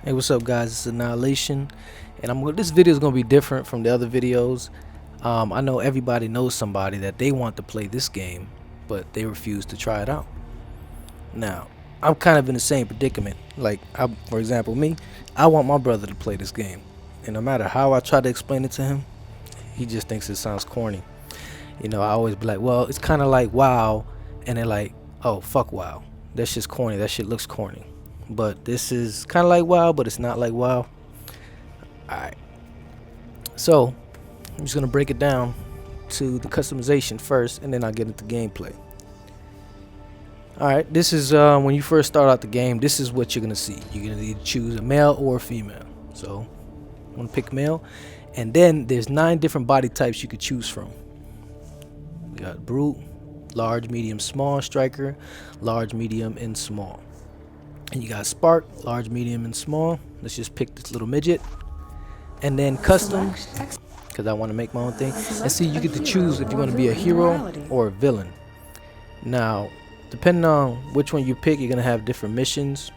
Hey, what's up, guys? It's Annihilation, and this video is gonna be different from the other videos. I know everybody knows somebody that they want to play this game, but they refuse to try it out. Now, I'm kind of in the same predicament. Like, for example, me, I want my brother to play this game, and no matter how I try to explain it to him, he just thinks it sounds corny. You know, I always be like, well, it's kind of like WoW, and they're like, oh, fuck WoW. That shit's corny. That shit looks corny. But this is kind of like WoW, but it's not like WoW. Alright. So, I'm just going to break it down to the customization first, and then I'll get into gameplay. Alright, this is when you first start out the game, this is what you're going to see. You're going to need to choose a male or a female. So, I'm going to pick male. And then there's 9 different body types you could choose from. You got Brute, large, medium, small, striker, large, medium, and small. And you got Spark, large, medium, and small. Let's just pick this little midget. And then custom, because I want to make my own thing. And see, you get to choose if you want to be a hero or a villain. Now, depending on which one you pick, you're going to have different missions.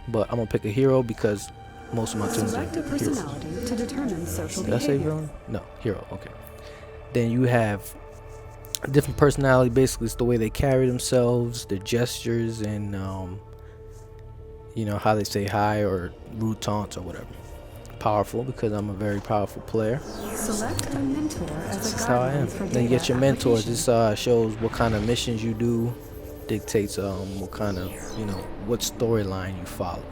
But I'm going to pick a hero because most of my tunes are heroes. Did I say villain? No, hero, okay. Then you have a different personality. Basically, it's the way they carry themselves, their gestures, and you know, how they say hi or rude taunts or whatever. Powerful, because I'm a very powerful player. Select a mentor as This is how I am. Then you get your mentors. This shows what kind of missions you do, dictates what kind of, you know, what storyline you follow.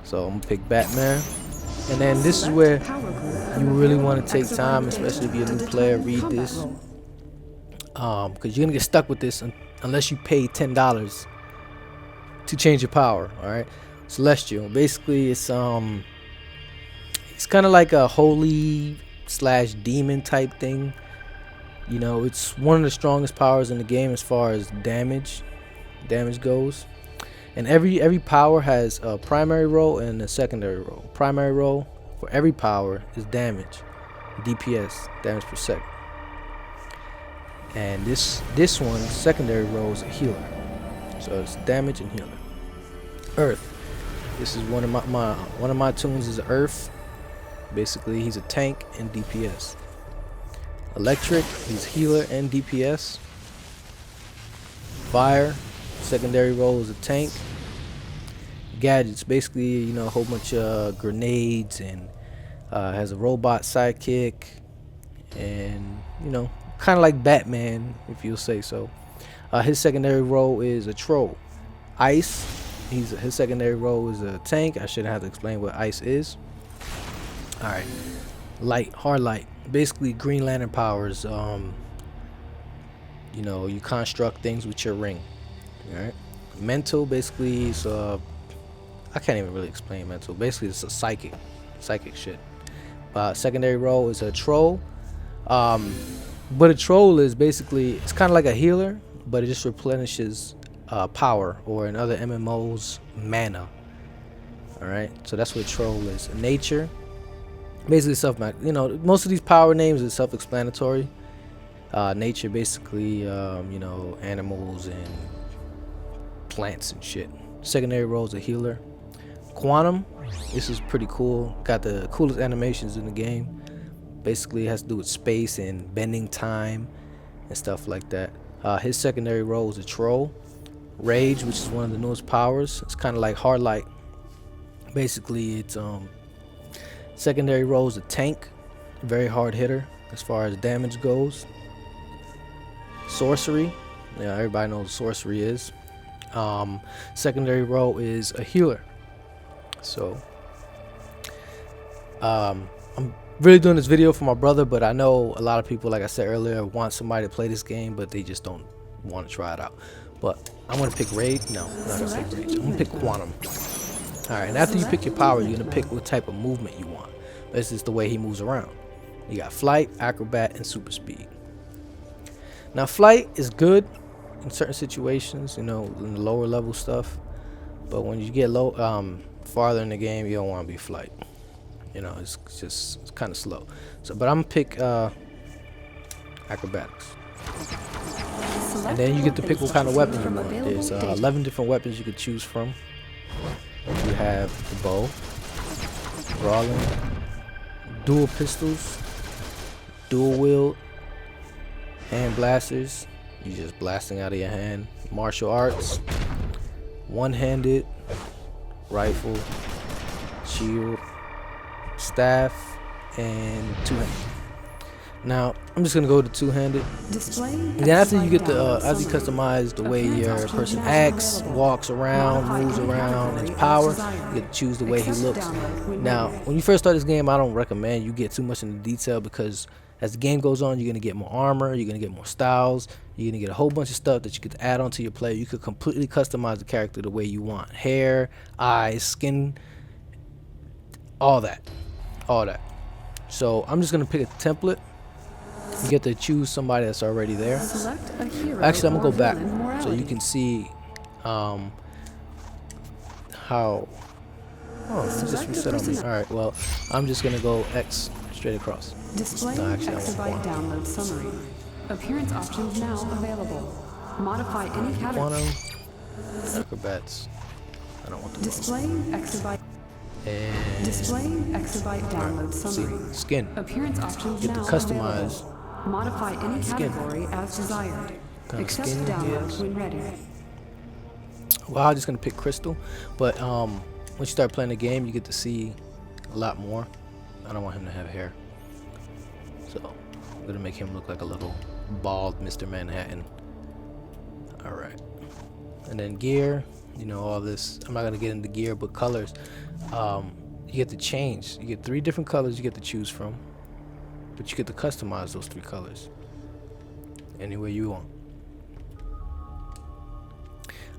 So I'm gonna pick Batman. And then this is where you really want to take time, especially if you're a new player, read this. Because you're gonna get stuck with this unless you pay $10 to change your power. All right, Celestial, basically it's kind of like a holy / demon type thing. You know, it's one of the strongest powers in the game as far as damage goes. And every power has a primary role and a secondary role. Primary role for every power is damage, DPS, damage per second. And this one's secondary role is a healer. So it's damage and healer. Earth. This is one of my tunes is Earth. Basically, he's a tank and DPS. Electric, he's healer and DPS. Fire, secondary role is a tank. Gadgets, basically, you know, a whole bunch of grenades, and has a robot sidekick, and you know, kind of like Batman, if you'll say so. His secondary role is a troll. Ice, his secondary role is a tank. I shouldn't have to explain what ice is. All right, light, hard light, basically Green Lantern powers. You know, you construct things with your ring. All right, mental, basically, so I can't even really explain mental. Basically, it's a psychic shit. Secondary role is a troll. But a troll is basically, it's kind of like a healer, but it just replenishes power, or in other MMOs, mana. Alright, so that's what troll is. Nature, basically you know, most of these power names are self-explanatory. Nature, basically, you know, animals and plants and shit. Secondary role is a healer. Quantum, this is pretty cool. Got the coolest animations in the game. Basically, it has to do with space and bending time and stuff like that. His secondary role is a troll. Rage, which is one of the newest powers. It's kind of like hard light. Basically, it's secondary role is a tank, very hard hitter as far as damage goes. Sorcery, yeah, everybody knows what sorcery is. Secondary role is a healer. So I'm really doing this video for my brother, but I know a lot of people, like I said earlier, want somebody to play this game, but they just don't want to try it out. But I'm gonna pick Rage. No, I'm not gonna pick Rage. I'm gonna pick Quantum. Alright, and after you pick your power, you're gonna pick what type of movement you want. This is the way he moves around. You got Flight, Acrobat, and Super Speed. Now, Flight is good in certain situations, you know, in the lower level stuff. But when you get farther in the game, you don't want to be Flight. You know, it's kind of slow. So, but I'm gonna pick Acrobatics. And then you get to pick what kind of weapons you want. There's 11 different weapons you could choose from. You have the bow, brawling, dual pistols, dual wield, hand blasters. You just blasting out of your hand. Martial arts, one-handed, rifle, shield, staff, and two-handed. Now I'm just gonna go to two-handed. And then after you get the after you customize the way your person acts, walks around, moves around, his power, you get to choose the way he looks. Now when you first start this game, I don't recommend you get too much into detail, because as the game goes on, you're gonna get more armor, you're gonna get more styles, you're gonna get a whole bunch of stuff that you could add on to your player. You could completely customize the character the way you want: hair, eyes, skin, all that. So I'm just gonna pick a template. You get to choose somebody that's already there. Actually, I'm gonna go back so you can see how. Oh, it just reset on me. All right, well, I'm just gonna go X straight across. Display No, actually, I exabyte want download summary. Appearance options now available. Modify any category. Quantum, acrobats. I don't want the Display exabyte. and Display exabyte download summary. see, skin. Appearance options Get to now customize. available. Modify any Skin. category as desired. Kind of Accept skin download is. when ready. Well, I'm just gonna pick crystal, but once you start playing the game, you get to see a lot more. I don't want him to have hair, so I'm gonna make him look like a little bald Mr. Manhattan. All right, and then gear, you know, all this. I'm not gonna get into gear, but colors. You get to change. You get 3 different colors you get to choose from, but you get to customize those 3 colors any way you want.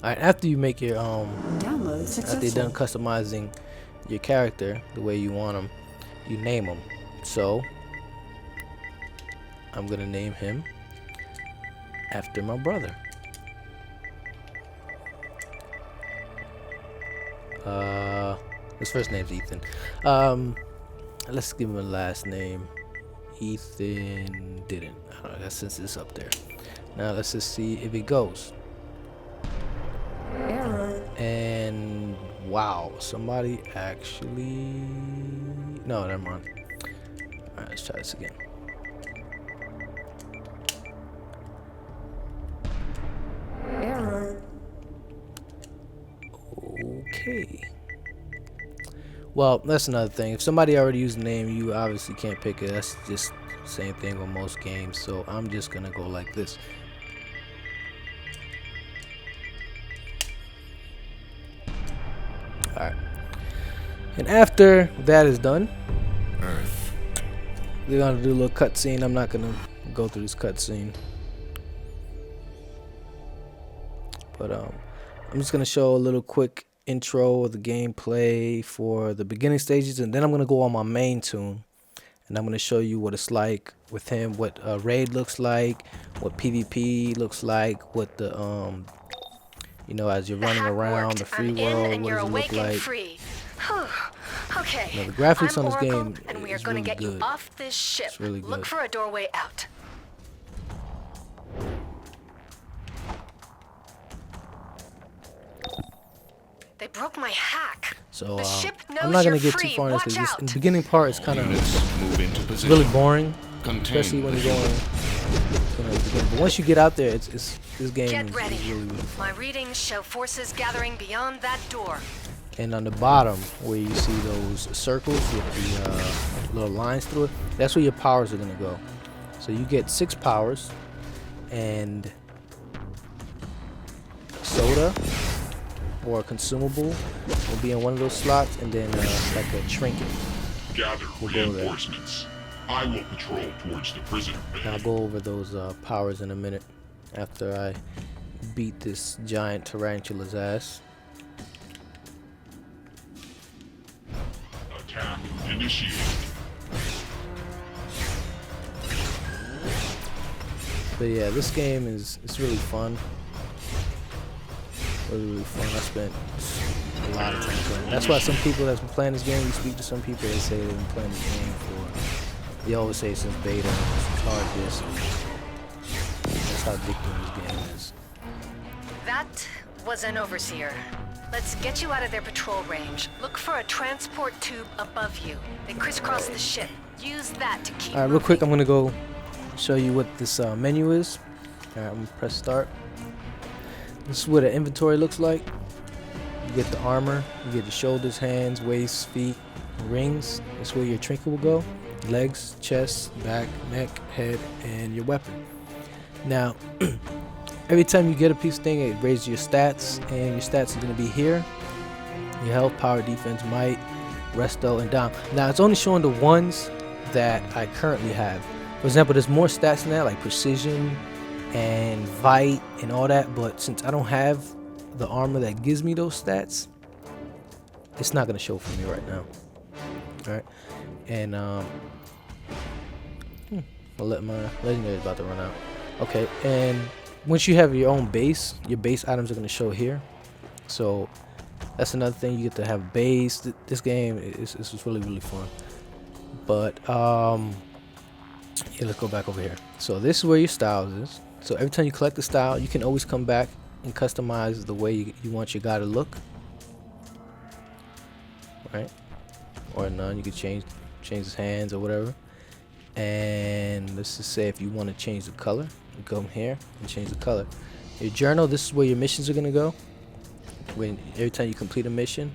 Alright, after you make your Download after successful. you're done customizing your character the way you want them, you name them. So I'm gonna name him after my brother. His first name's Ethan. Let's give him a last name. Ethan didn't. I don't know, that's since it's up there. Now let's just see if it goes. Error. And wow, somebody actually. No, never mind. Alright, let's try this again. Error. Okay. Well, that's another thing. If somebody already used the name, you obviously can't pick it. That's just the same thing with most games. So I'm just gonna go like this. Alright. And after that is done, Earth. we're gonna do a little cutscene. I'm not gonna go through this cutscene, but I'm just gonna show a little quick intro of the gameplay for the beginning stages, and then I'm gonna go on my main tune, and I'm gonna show you what it's like with him, what raid looks like, what PvP looks like, what the you know, as you're running around the free world, what does it look like? Free. Okay. Now, the graphics I'm on this Oracle, game and we are is going to really get you good. off this ship. It's really Look good. for a doorway out. They broke my hack. So The ship knows I'm not gonna you're get too free. far into Watch this. out. In the beginning part, it's kind of Move into position. really boring, Contain especially when the you're going. You know, at the beginning. But once you get out there, it's this game Get is ready. really fun. My readings show forces gathering beyond that door. And on the bottom, where you see those circles with the little lines through it, that's where your powers are gonna go. So you get 6 powers, and soda or a consumable will be in one of those slots, and then like a trinket. Gather We'll go there. reinforcements. I will patrol towards the prison. And I'll go over those powers in a minute after I beat this giant tarantula's ass. Attack initiated. But yeah, this game it's really fun. Really fun. I spent a lot of time playing. That's why some people that's been playing this game, you speak to some people, they say they've been playing this game for, they always say since beta, since hard disk. That's how addicting this game is. That was an overseer. Let's get you out of their patrol range. Look for a transport tube above you. They crisscross the ship. Use that to keep Alright, real quick, I'm moving. gonna go show you what this menu is. Alright, I'm gonna press start. This is what the inventory looks like. You get the armor, you get the shoulders, hands, waist, feet, rings. That's where your trinket will go. Legs, chest, back, neck, head, and your weapon. Now, every time you get a piece of thing, it raises your stats, and your stats are going to be here. Your health, power, defense, might, resto, and dom. Now, it's only showing the ones that I currently have. For example, there's more stats than that, like precision and vite and all that, but since I don't have the armor that gives me those stats, it's not going to show for me right now. Alright, and I'll let my legendary is about to run out. Okay, and once you have your own base, your base items are going to show here. So that's another thing, you get to have base. This game is really, really fun. But yeah, let's go back over here. So this is where your styles is. So every time you collect a style, you can always come back and customize the way you want your guy to look, right? Or none. You can change his hands or whatever. And let's just say if you want to change the color, you come here and change the color. Your journal, this is where your missions are gonna go. When every time you complete a mission,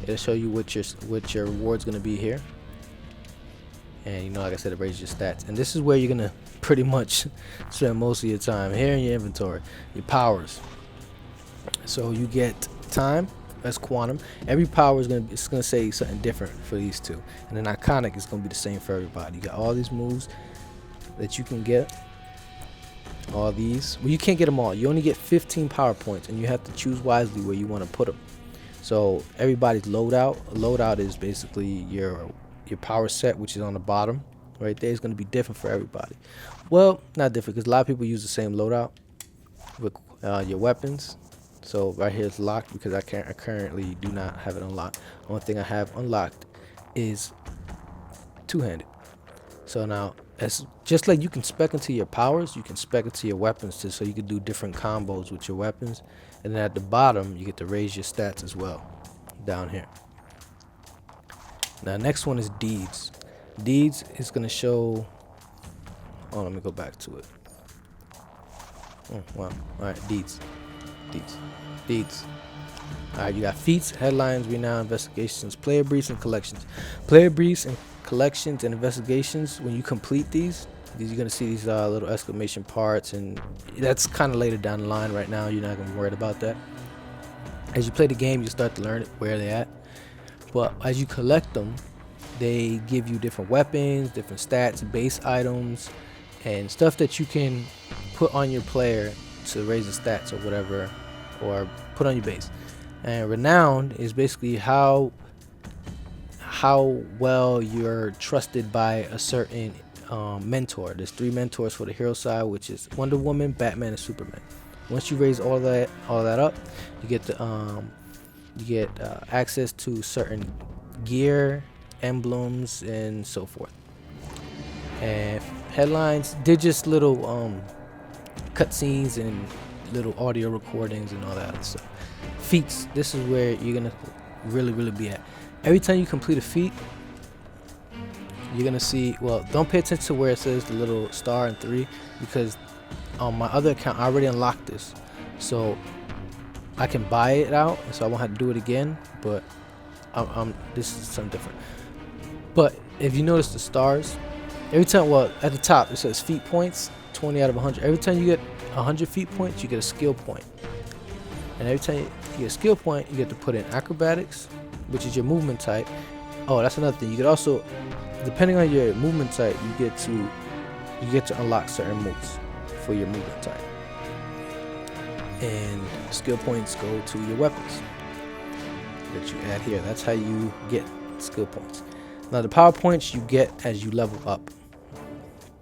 it'll show you what your reward's gonna be here. And you know, like I said, it raises your stats. And this is where you're gonna pretty much spend most of your time. Here in your inventory, your powers. So you get time. That's quantum. Every power is gonna say something different for these two, and then iconic is gonna be the same for everybody. You got all these moves that you can get. All these, well, you can't get them all. You only get 15 power points, and you have to choose wisely where you want to put them. So everybody's loadout is basically your power set, which is on the bottom right there. Is going to be different for everybody. Well, not different, because a lot of people use the same loadout with your weapons. So right here is locked because I currently do not have it unlocked. Only thing I have unlocked is two-handed. So now, it's just like you can spec into your powers, you can spec into your weapons too, so you can do different combos with your weapons. And then at the bottom, you get to raise your stats as well, down here. Now, next one is deeds. Deeds is gonna show. Oh, let me go back to it. Oh, wow. All right, deeds. Alright, you got feats, headlines, renown, investigations, player briefs, and collections. Player briefs and collections and investigations, when you complete these you're gonna see these little exclamation parts, and that's kind of later down the line. Right now, you're not gonna be worried about that. As you play the game, you start to learn where they're at. But as you collect them, they give you different weapons, different stats, base items, and stuff that you can put on your player to raise the stats or whatever, or put on your base. And renowned is basically how well you're trusted by a certain mentor. There's 3 mentors for the hero side, which is Wonder Woman, Batman, and Superman. Once you raise all that up, you get the access to certain gear, emblems, and so forth. And headlines, they're just little cutscenes and little audio recordings and all that other stuff. Feats, this is where you're gonna really be at. Every time you complete a feat, you're gonna see, well, don't pay attention to where it says the little star and 3, because on my other account I already unlocked this, so I can buy it out, and so I won't have to do it again. But this is something different. But if you notice the stars, every time, well, at the top it says feat points, 20 out of 100. Every time you get 100 feat points, you get a skill point. And every time you get a skill point, you get to put in acrobatics, which is your movement type. Oh, that's another thing. You could also, depending on your movement type, you get to unlock certain moves for your movement type. And skill points go to your weapons that you add here. That's how you get skill points. Now the power points you get as you level up.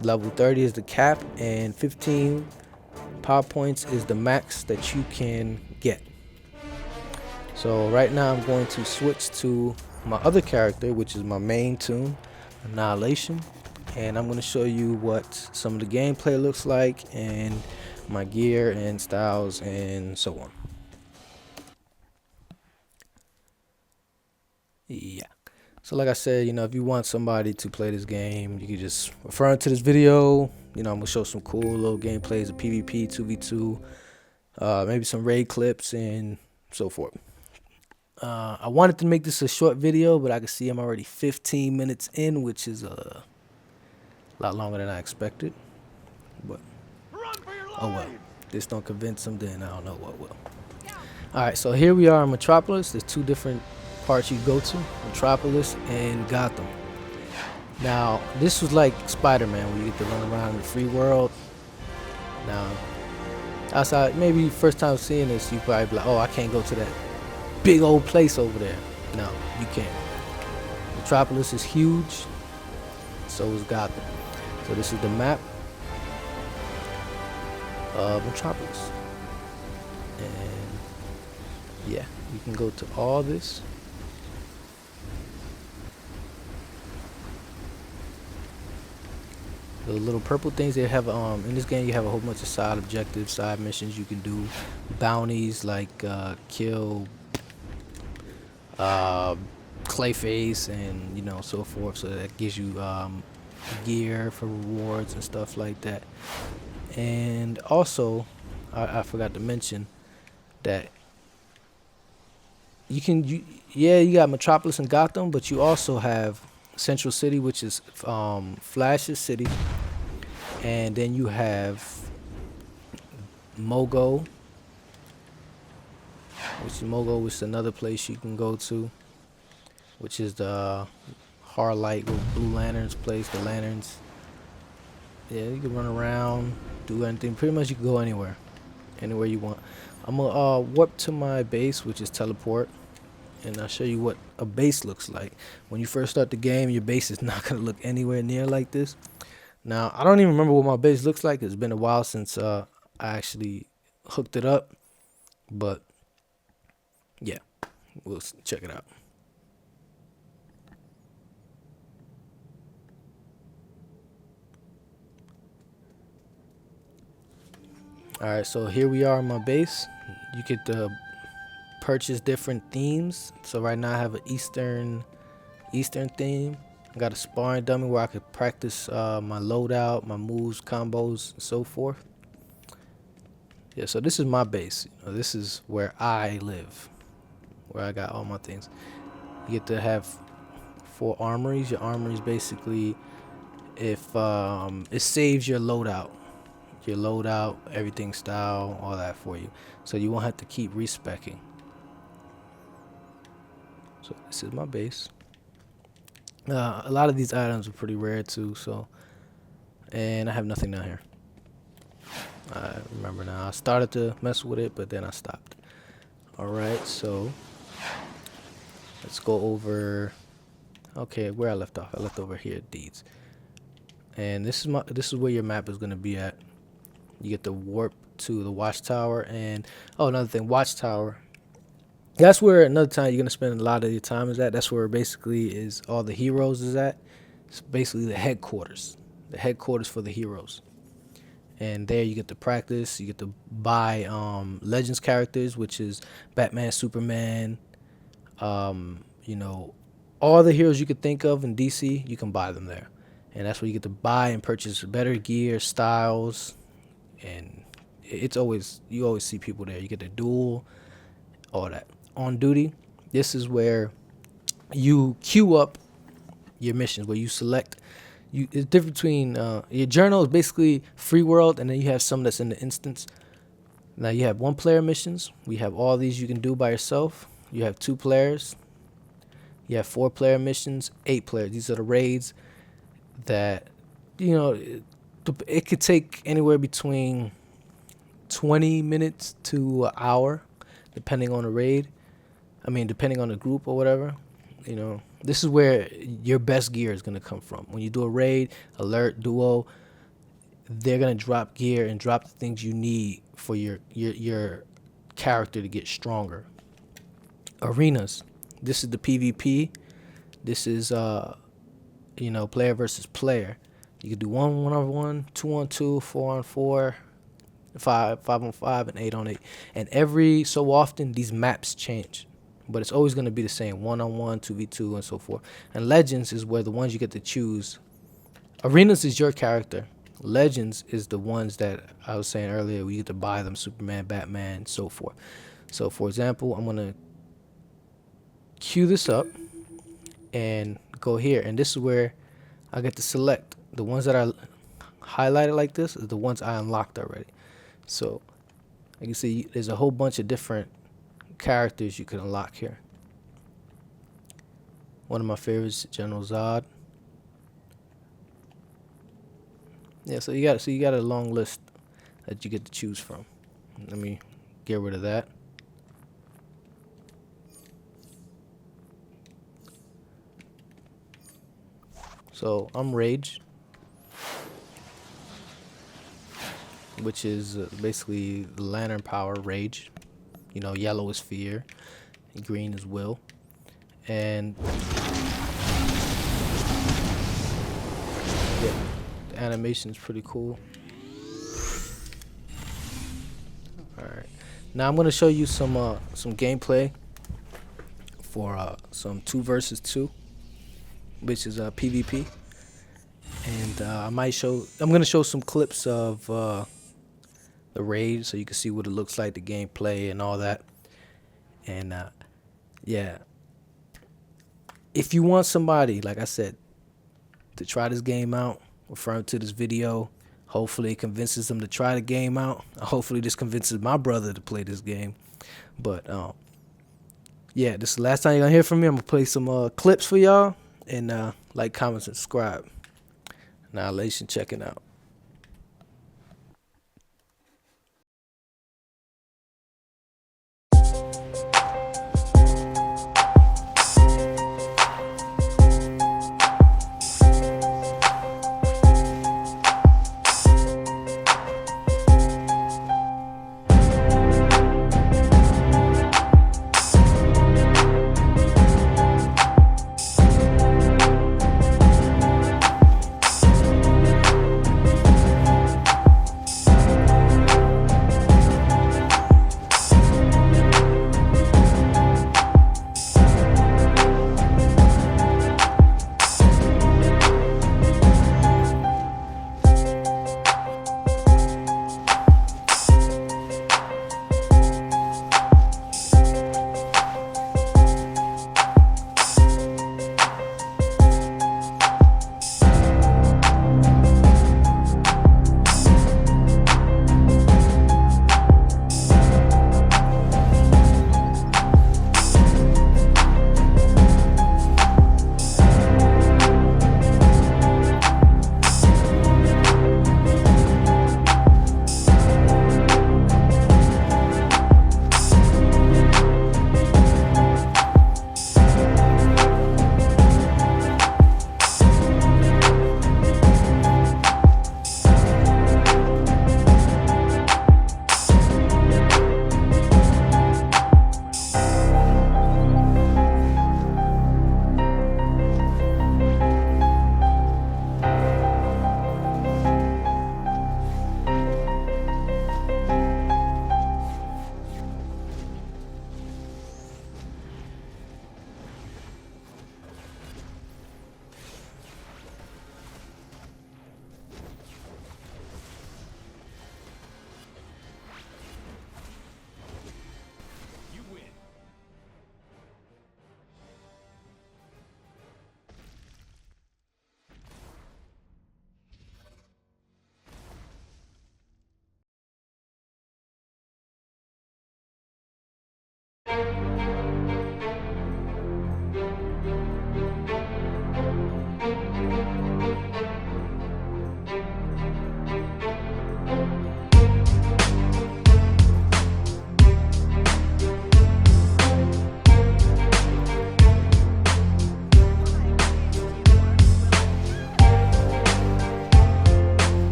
Level 30 is the cap, and 15 power points is the max that you can get. So right now I'm going to switch to my other character, which is my main toon, Annihilation, and I'm going to show you what some of the gameplay looks like, and my gear and styles and so on. So like I said, if you want somebody to play this game, you can just refer to this video. I'm gonna show some cool little gameplays of PvP, 2v2, maybe some raid clips and so forth. I wanted to make this a short video, but I can see I'm already 15 minutes in, which is a lot longer than I expected. But oh well, if this don't convince them, then I don't know what will. All right, so here we are in Metropolis. There's two different parts you go to, Metropolis and Gotham. Now, this was like Spider-Man, where you get to run around in the free world. Now, outside, maybe first time seeing this, you probably be like, oh, I can't go to that big old place over there. No, you can't. Metropolis is huge, so is Gotham. So this is the map of Metropolis. And yeah, you can go to all this. The little purple things they have in this game, you have a whole bunch of side objectives, side missions you can do, bounties like kill Clayface and so forth. So that gives you gear for rewards and stuff like that. And also, I forgot to mention that you got Metropolis and Gotham, but you also have Central City, which is Flash's city, and then you have Mogo, which is another place you can go to, which is the Harlight with Blue Lanterns place. The lanterns, yeah, you can run around, do anything. Pretty much you can go anywhere you want. I'm gonna warp to my base, which is teleport, and I'll show you what a base looks like. When you first start the game, your base is not gonna look anywhere near like this. Now, I don't even remember what my base looks like. It's been a while since I actually hooked it up, but yeah, we'll check it out. Alright, so here we are in my base. You get to purchase different themes. So right now I have an Eastern theme. I got a sparring dummy where I could practice my loadout, my moves, combos, and so forth. Yeah, so this is my base. This is where I live, where I got all my things. You get to have 4 armories. Your armories basically, if it saves your loadout, everything style, all that for you. So you won't have to keep respecking. So this is my base. A lot of these items are pretty rare too, and I have nothing down here. I remember now. I started to mess with it, but then I stopped. Alright, so let's go over where I left off. I left over here at Deeds. And this is where your map is gonna be at. You get to warp to the Watchtower, and another thing, Watchtower. That's where another time you're gonna spend a lot of your time is at. That's where basically is all the heroes is at. It's basically the headquarters for the heroes. And there you get to practice. You get to buy Legends characters, which is Batman, Superman, all the heroes you could think of in DC. You can buy them there, and that's where you get to buy and purchase better gear, styles. And you always see people there. You get to duel, all that. On duty, this is where you queue up your missions, where you select. It's different between your journal is basically free world, and then you have some that's in the instance. Now you have 1-player missions. We have all these you can do by yourself. You have 2 players. You have 4-player missions, 8 players. These are the raids that it could take anywhere between 20 minutes to an hour, depending on the raid. Depending on the group or whatever. This is where your best gear is going to come from. When you do a raid, alert, duo, they're going to drop gear and drop the things you need for your character to get stronger. Arenas. This is the PvP. This is player versus player. You can do 1-on-1, 2-on-2, 4-on-4, 5-on-5, and 8-on-8. And every so often, these maps change. but it's always going to be the same: 1-on-1, 2v2, and so forth. And Legends is where the ones you get to choose. Arenas is your character. Legends is the ones that I was saying earlier, we get to buy them: Superman, Batman, so forth. So for example, I'm gonna queue this up and go here, and this is where I get to select the ones that are highlighted like this is the ones I unlocked already. So you can see there's a whole bunch of different characters you can unlock here. One of my favorites, General Zod. Yeah, so you got a long list that you get to choose from. Let me get rid of that. So I'm Rage, which is basically the Lantern power, Rage. You know, yellow is fear, and green is will. And yeah, the animation is pretty cool. Alright, now I'm gonna show you some gameplay for some 2 versus 2, which is PvP. And I'm gonna show some clips of the raid so you can see what it looks like, the gameplay and all that. And yeah, if you want somebody, like I said, to try this game out, referring to this video, hopefully it convinces them to try the game out. Hopefully this convinces my brother to play this game. But yeah, this is the last time you're gonna hear from me. I'm gonna play some clips for y'all, and like, comment, subscribe. Annihilation checking out.